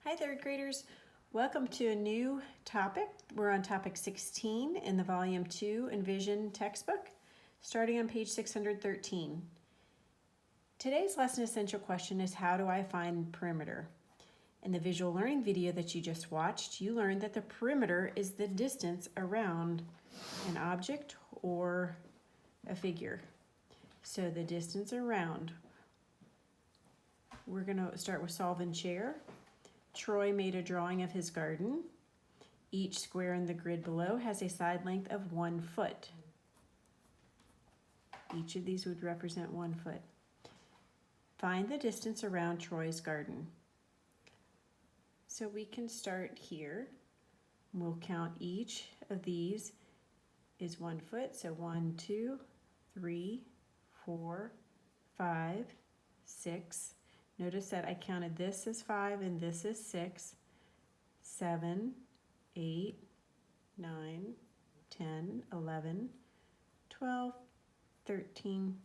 Hi, third graders. Welcome to a new topic. We're on topic 16 in the volume 2 Envision textbook, starting on page 613. Today's lesson essential question is, how do I find perimeter? In the visual learning video that you just watched, you learned that the perimeter is the distance around an object or a figure. So the distance around. We're going to start with solve and share. Troy made a drawing of his garden. Each square in the grid below has a side length of 1 foot. Each of these would represent 1 foot. Find the distance around Troy's garden. So we can start here. We'll count each of these is 1 foot. So 1, 2, 3, 4, 5, 6. Notice that I counted this as 5 and this is 6, 7, 8, 9, 10, 11, 12, 13,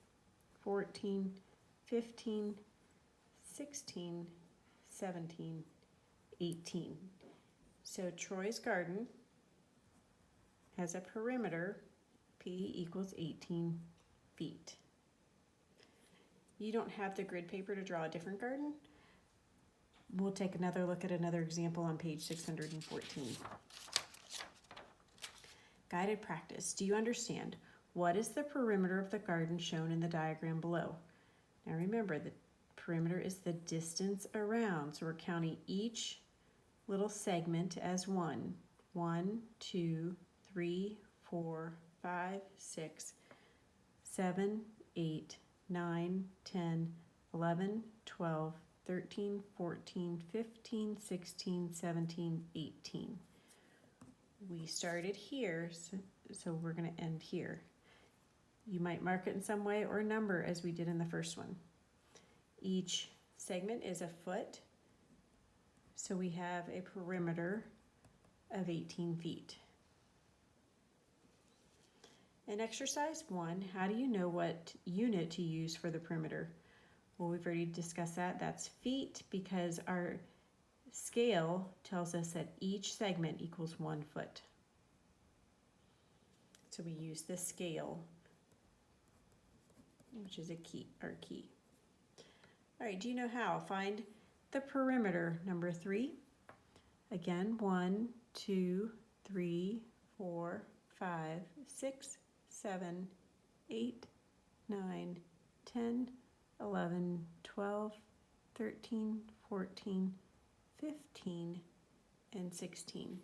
14, 15, 16, 17, 18. So Troy's garden has a perimeter, P equals 18 feet. You don't have the grid paper to draw a different garden? We'll take another look at another example on page 614. Guided practice. Do you understand? What is the perimeter of the garden shown in the diagram below? Now remember, the perimeter is the distance around, so we're counting each little segment as 1. 1, 2, 3, 4, 5, 6, 7, 8, 9, 10, 11, 12, 13, 14, 15, 16, 17, 18. We started here, so we're going to end here. You might mark it in some way or number as we did in the first one. Each segment is a foot, so we have a perimeter of 18 feet. In exercise 1, how do you know what unit to use for the perimeter? Well, we've already discussed that. That's feet, because our scale tells us that each segment equals 1 foot. So we use the scale, which is our key. All right, do you know how? Find the perimeter, number 3. Again, 1, 2, 3, 4, 5, 6, 7, 8, 9, 10, 11, 12, 13, 14, 15, and 16.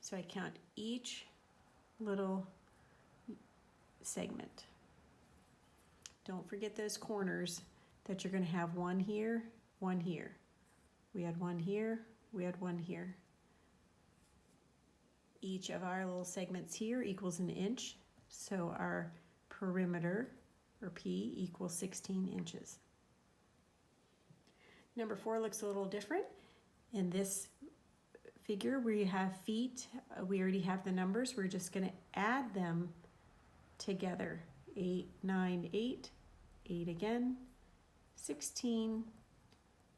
So I count each little segment. Don't forget those corners that you're going to have 1 here, 1 here. We had 1 here, we had 1 here. Each of our little segments here equals an inch. So our perimeter, or P, equals 16 inches. Number 4 looks a little different. In this figure, we have feet. We already have the numbers. We're just going to add them together. 8, 9, 8, 8 again, 16,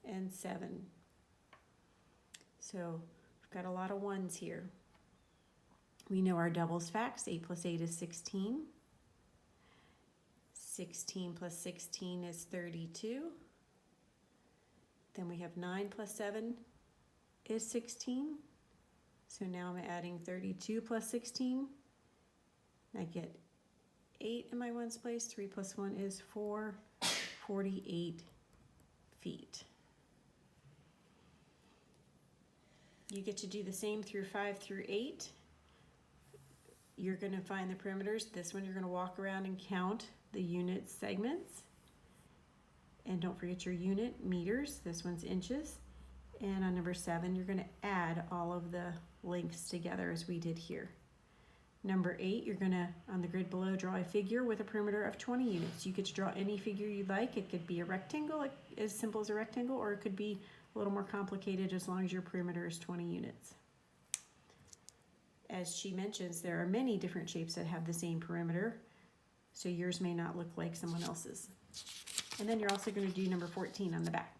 and 7. So we've got a lot of 1s here. We know our doubles facts. 8 plus 8 is 16. 16 plus 16 is 32. Then we have 9 plus 7 is 16. So now I'm adding 32 plus 16. I get 8 in my ones place. 3 plus 1 is 4. 48 feet. You get to do the same through 5 through 8. You're going to find the perimeters. This one you're going to walk around and count the unit segments. And don't forget your unit, meters. This one's inches. And on number 7, you're going to add all of the lengths together as we did here. Number 8, you're going to, on the grid below, draw a figure with a perimeter of 20 units. You get to draw any figure you'd like. It could be a rectangle, as simple as a rectangle, or it could be a little more complicated as long as your perimeter is 20 units. As she mentions, there are many different shapes that have the same perimeter, so yours may not look like someone else's. And then you're also going to do number 14 on the back.